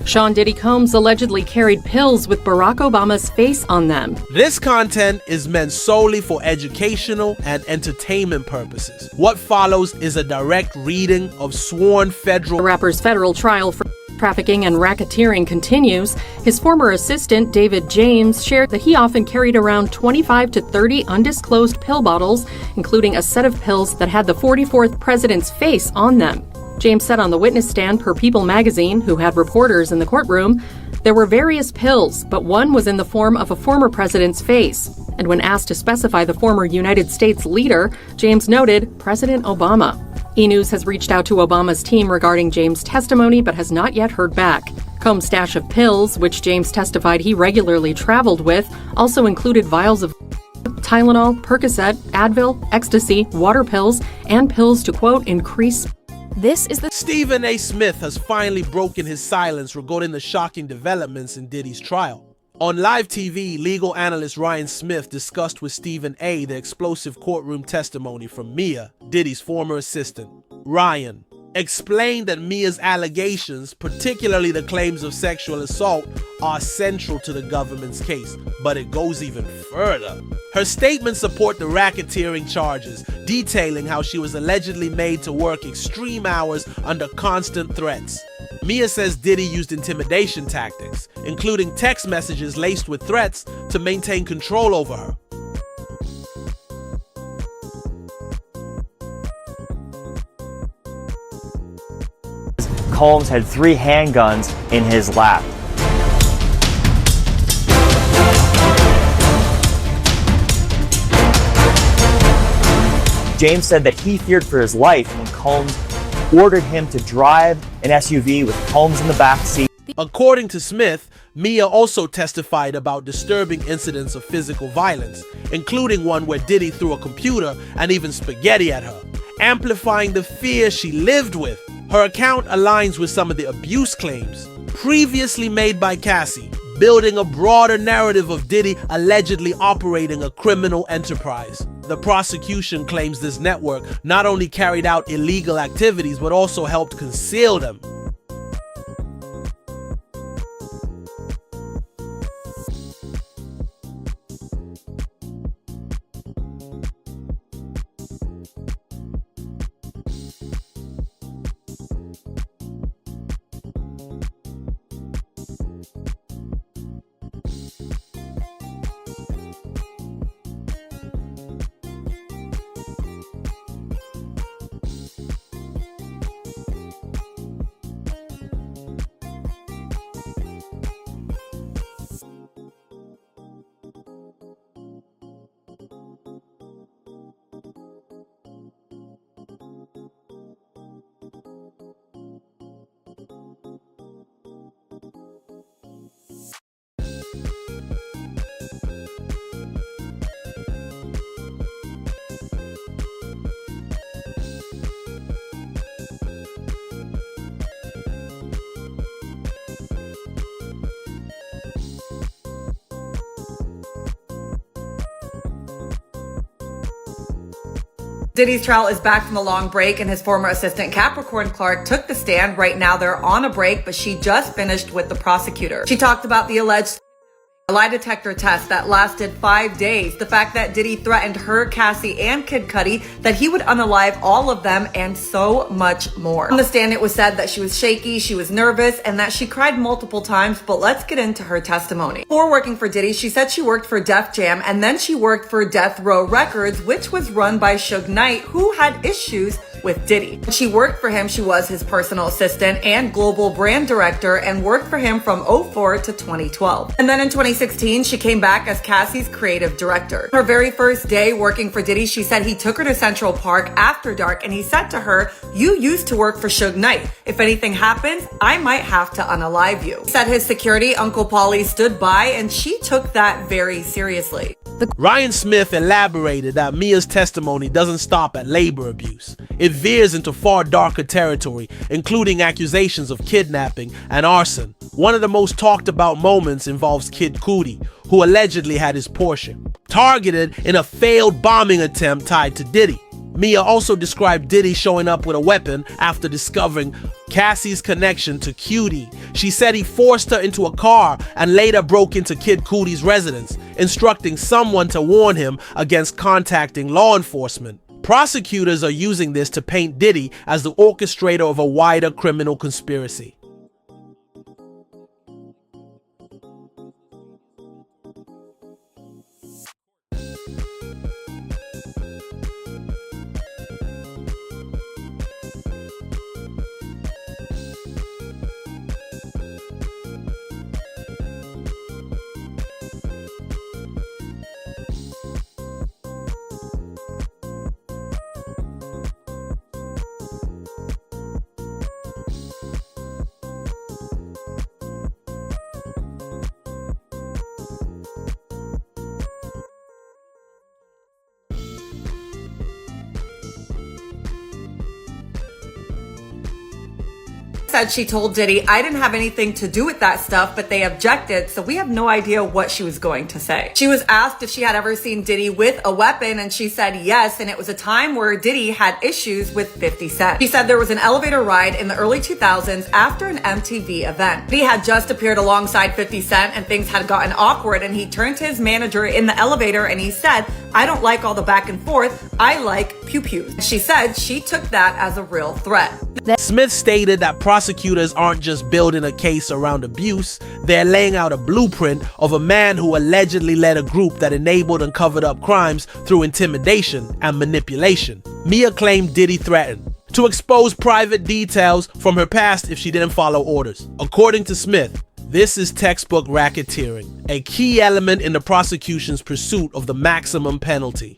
Sean Diddy Combs allegedly carried pills with Barack Obama's face on them. This content is meant solely for educational and entertainment purposes. What follows is a direct reading of sworn federal... The rapper's federal trial for trafficking and racketeering continues. His former assistant, David James, shared that he often carried around 25 to 30 undisclosed pill bottles, including a set of pills that had the 44th president's face on them. James said on the witness stand per People magazine, who had reporters in the courtroom, there were various pills, but one was in the form of a former president's face. And when asked to specify the former United States leader, James noted President Obama. E! News has reached out to Obama's team regarding James' testimony, but has not yet heard back. Combs' stash of pills, which James testified he regularly traveled with, also included vials of Tylenol, Percocet, Advil, ecstasy, water pills, and pills to, quote, increase. This is the... Stephen A. Smith has finally broken his silence regarding the shocking developments in Diddy's trial. On live TV, legal analyst Ryan Smith discussed with Stephen A. the explosive courtroom testimony from Mia, Diddy's former assistant. Ryan explained that Mia's allegations, particularly the claims of sexual assault, are central to the government's case, but it goes even further. Her statements support the racketeering charges, detailing how she was allegedly made to work extreme hours under constant threats. Mia says Diddy used intimidation tactics, including text messages laced with threats, to maintain control over her. Combs had 3 handguns in his lap. James said that he feared for his life when Combs ordered him to drive an SUV with Combs in the back seat. According to Smith, Mia also testified about disturbing incidents of physical violence, including one where Diddy threw a computer and even spaghetti at her, amplifying the fear she lived with. Her account aligns with some of the abuse claims previously made by Cassie, building a broader narrative of Diddy allegedly operating a criminal enterprise. The prosecution claims this network not only carried out illegal activities but also helped conceal them. Diddy's trial is back from a long break, and his former assistant Capricorn Clark took the stand. Right now they're on a break, but she just finished with the prosecutor. She talked about the alleged lie detector test that lasted 5 days, the fact that Diddy threatened her, Cassie, and Kid Cudi, that he would unalive all of them, and so much more. On the stand, it was said that she was shaky, she was nervous, and that she cried multiple times, but let's get into her testimony. Before working for Diddy, she said she worked for Def Jam, and then she worked for Death Row Records, which was run by Suge Knight, who had issues with Diddy. When she worked for him, she was his personal assistant and global brand director, and worked for him from 2004 to 2012. And then in 2016, she came back as Cassie's creative director. Her very first day working for Diddy, she said he took her to Central Park after dark, and he said to her, "You used to work for Suge Knight. If anything happens, I might have to unalive you." He said his security, Uncle Paulie, stood by, and she took that very seriously. Ryan Smith elaborated that Mia's testimony doesn't stop at labor abuse. It veers into far darker territory, including accusations of kidnapping and arson. One of the most talked about moments involves Kid Cudi, who allegedly had his Porsche targeted in a failed bombing attempt tied to Diddy. Mia also described Diddy showing up with a weapon after discovering Cassie's connection to Cutie. She said he forced her into a car and later broke into Kid Cudi's residence, instructing someone to warn him against contacting law enforcement. Prosecutors are using this to paint Diddy as the orchestrator of a wider criminal conspiracy. Said she told Diddy, I didn't have anything to do with that stuff, but they objected, so we have no idea what she was going to say. She was asked if she had ever seen Diddy with a weapon, and she said yes, and it was a time where Diddy had issues with 50 Cent. She said there was an elevator ride in the early 2000s after an MTV event. Diddy had just appeared alongside 50 Cent, and things had gotten awkward, and he turned to his manager in the elevator and he said, I don't like all the back and forth, I like pew-pews. She said she took that as a real threat. Smith stated that prosecutors aren't just building a case around abuse, they're laying out a blueprint of a man who allegedly led a group that enabled and covered up crimes through intimidation and manipulation. Mia claimed Diddy threatened to expose private details from her past if she didn't follow orders. According to Smith, this is textbook racketeering, a key element in the prosecution's pursuit of the maximum penalty.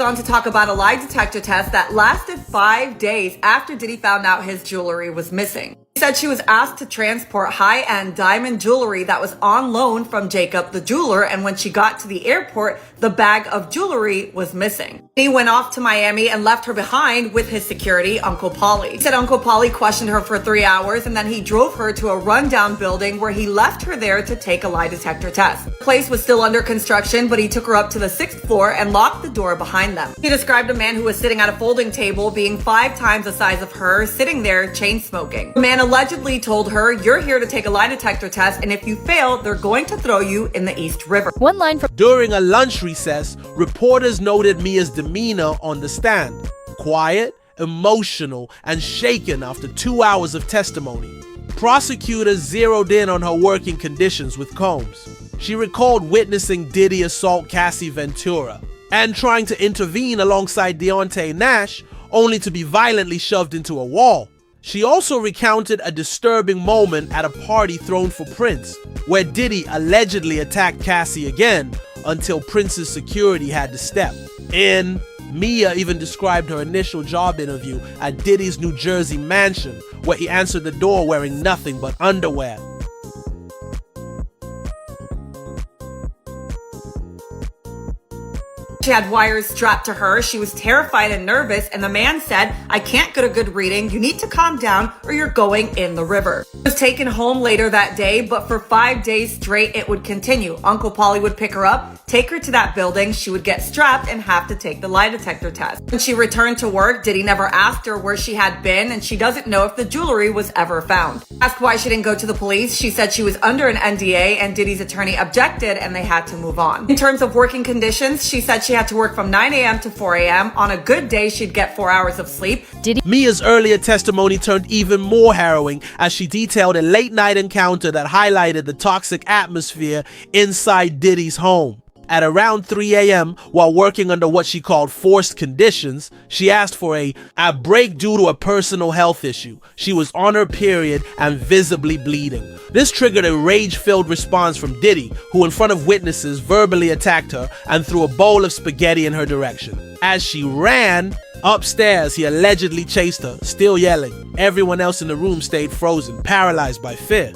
On to talk about a lie detector test that lasted 5 days after Diddy found out his jewelry was missing. She said she was asked to transport high-end diamond jewelry that was on loan from Jacob the jeweler, and when she got to the airport, the bag of jewelry was missing. He went off to Miami and left her behind with his security, Uncle Paulie. He said Uncle Paulie questioned her for 3 hours, and then he drove her to a rundown building where he left her there to take a lie detector test. The place was still under construction, but he took her up to the 6th floor and locked the door behind them. He described a man who was sitting at a folding table being 5 times the size of her, sitting there chain smoking. The man allegedly told her, you're here to take a lie detector test, and if you fail, they're going to throw you in the East River. One line from During a lunch recess, reporters noted Mia's demeanor on the stand. Quiet, emotional, and shaken after 2 hours of testimony. Prosecutors zeroed in on her working conditions with Combs. She recalled witnessing Diddy assault Cassie Ventura and trying to intervene alongside Deontay Nash, only to be violently shoved into a wall. She also recounted a disturbing moment at a party thrown for Prince, where Diddy allegedly attacked Cassie again until Prince's security had to step in. Mia even described her initial job interview at Diddy's New Jersey mansion, where he answered the door wearing nothing but underwear. She had wires strapped to her. She was terrified and nervous, and the man said, I can't get a good reading. You need to calm down or you're going in the river. She was taken home later that day, but for 5 days straight, it would continue. Uncle Paulie would pick her up, take her to that building. She would get strapped and have to take the lie detector test. When she returned to work, Diddy never asked her where she had been, and she doesn't know if the jewelry was ever found. Asked why she didn't go to the police, she said she was under an NDA, and Diddy's attorney objected and they had to move on. In terms of working conditions, she said she had to work from 9 a.m. to 4 a.m. On a good day, she'd get 4 hours of sleep. Mia's earlier testimony turned even more harrowing as she detailed a late-night encounter that highlighted the toxic atmosphere inside Diddy's home. At around 3 a.m., while working under what she called forced conditions, she asked for a break due to a personal health issue. She was on her period and visibly bleeding. This triggered a rage-filled response from Diddy, who in front of witnesses verbally attacked her and threw a bowl of spaghetti in her direction. As she ran upstairs, he allegedly chased her, still yelling. Everyone else in the room stayed frozen, paralyzed by fear.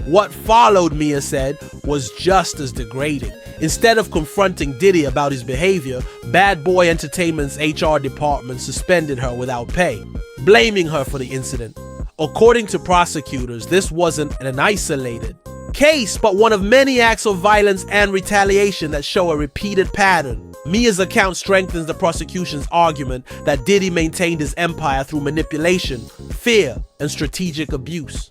What followed, Mia said, was just as degrading. Instead of confronting Diddy about his behavior, Bad Boy Entertainment's HR department suspended her without pay, blaming her for the incident. According to prosecutors, this wasn't an isolated case, but one of many acts of violence and retaliation that show a repeated pattern. Mia's account strengthens the prosecution's argument that Diddy maintained his empire through manipulation, fear, and strategic abuse.